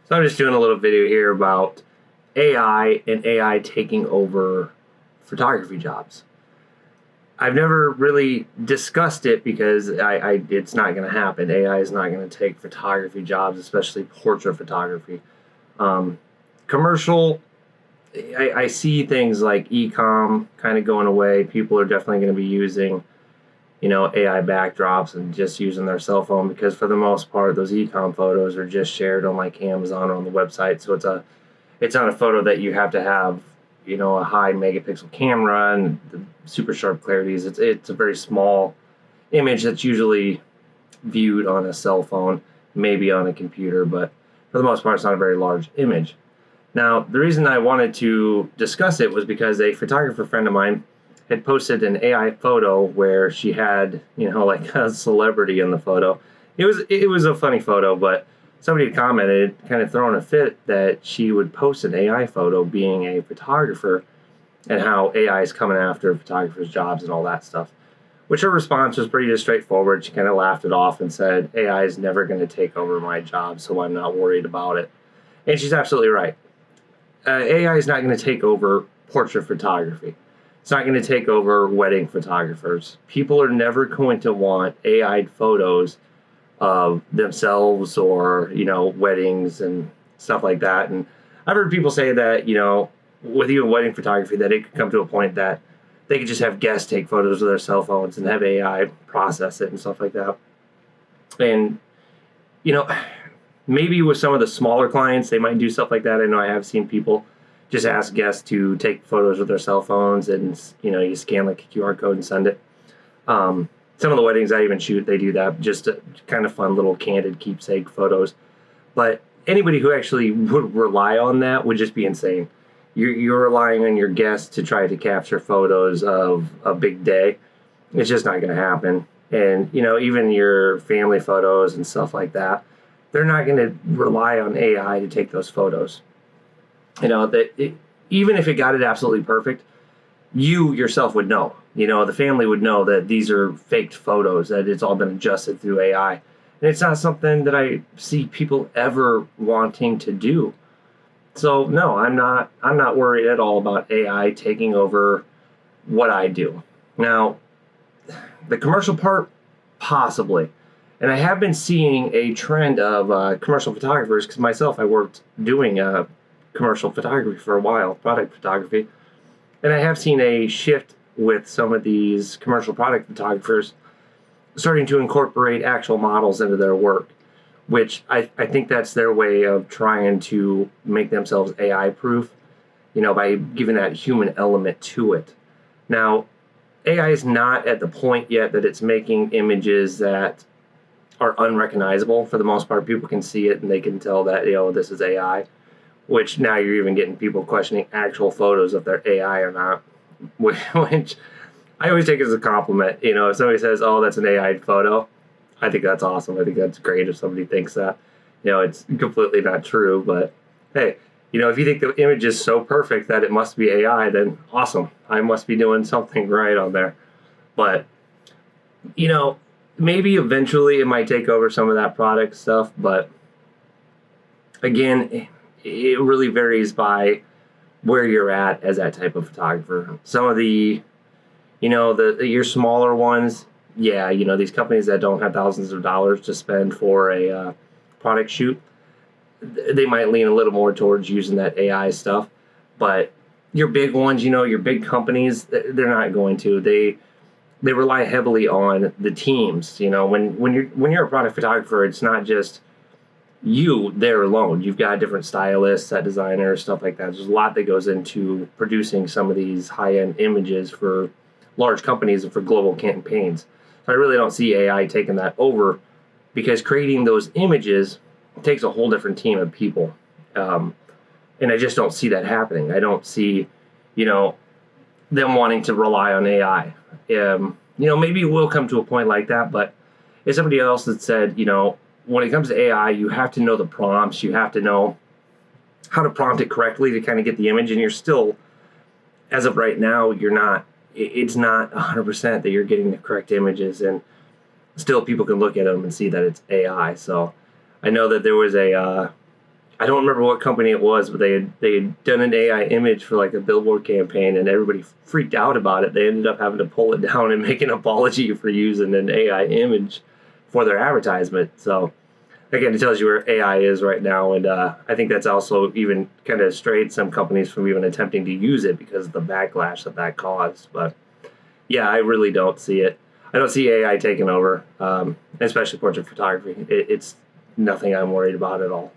So I'm just doing a little video here about AI and AI taking over photography jobs. I've never really discussed it because it's not going to happen. AI is not going to take photography jobs, especially portrait photography. Um, Commercial, I see things like e-com kind of going away. People are definitely going to be using, AI backdrops and just using their cell phone because for the most part, those e-com photos are just shared on like Amazon or on the website. So it's not a photo that you have to have, a high megapixel camera and the super sharp clarities. It's a very small image that's usually viewed on a cell phone, maybe on a computer, but for the most part, it's not a very large image. Now, the reason I wanted to discuss it was because a photographer friend of mine had posted an AI photo where she had, like a celebrity in the photo. It was a funny photo, but somebody had commented, kind of throwing a fit, that she would post an AI photo being a photographer and how AI is coming after photographers' jobs and all that stuff. Which her response was pretty just straightforward. She kind of laughed it off and said, AI is never going to take over my job, so I'm not worried about it. And she's absolutely right. AI is not going to take over portrait photography. It's not going to take over wedding photographers. People are never going to want AI photos of themselves or, weddings and stuff like that. And I've heard people say that, with even wedding photography, that it could come to a point that they could just have guests take photos with their cell phones and have AI process it and stuff like that. And, you know, maybe with some of the smaller clients, they might do stuff like that. I know I have seen people just ask guests to take photos with their cell phones and, you scan like a QR code and send it. Some of the weddings I even shoot, they do that, just kind of fun little candid keepsake photos. But anybody who actually would rely on that would just be insane. You're relying on your guests to try to capture photos of a big day. It's just not going to happen. And, even your family photos and stuff like that, they're not going to rely on AI to take those photos. Even if it got it absolutely perfect, you yourself would know. The family would know that these are faked photos, that it's all been adjusted through AI. And it's not something that I see people ever wanting to do. So no, I'm not worried at all about AI taking over what I do. Now, the commercial part, possibly. And I have been seeing a trend of commercial photographers, because myself, I worked doing commercial photography for a while, product photography. And I have seen a shift with some of these commercial product photographers starting to incorporate actual models into their work, which I think that's their way of trying to make themselves AI proof, by giving that human element to it. Now, AI is not at the point yet that it's making images that are unrecognizable. For the most part, people can see it and they can tell that, this is AI, which now you're even getting people questioning actual photos if they're AI or not, which I always take as a compliment. If somebody says, oh, that's an AI photo, I think that's awesome. I think that's great if somebody thinks that. It's completely not true, but hey, if you think the image is so perfect that it must be AI, then awesome. I must be doing something right on there. But, maybe eventually it might take over some of that product stuff, but again, it really varies by where you're at as that type of photographer. Some of the, your smaller ones, yeah, these companies that don't have thousands of dollars to spend for a product shoot, they might lean a little more towards using that AI stuff. But your big ones, your big companies, they're not going to. They rely heavily on the teams. When you're a product photographer, it's not just you there alone. You've got different stylists, set designers, stuff like that. There's a lot that goes into producing some of these high-end images for large companies and for global campaigns. So I really don't see AI taking that over, because creating those images takes a whole different team of people. And I just don't see that happening. I don't see, them wanting to rely on AI. Maybe it will come to a point like that, but if somebody else had said, when it comes to AI, you have to know the prompts, you have to know how to prompt it correctly to kind of get the image, and you're still, as of right now, it's not 100% that you're getting the correct images, and still people can look at them and see that it's AI. So I know that there was a I don't remember what company it was, but they had done an AI image for like a billboard campaign, and everybody freaked out about it. They ended up having to pull it down and make an apology for using an AI image for their advertisement. So again, it tells you where AI is right now, and I think that's also even kind of strayed some companies from even attempting to use it because of the backlash that caused. But yeah, I really don't see it. I don't see AI taking over, especially portrait photography. It's nothing I'm worried about at all.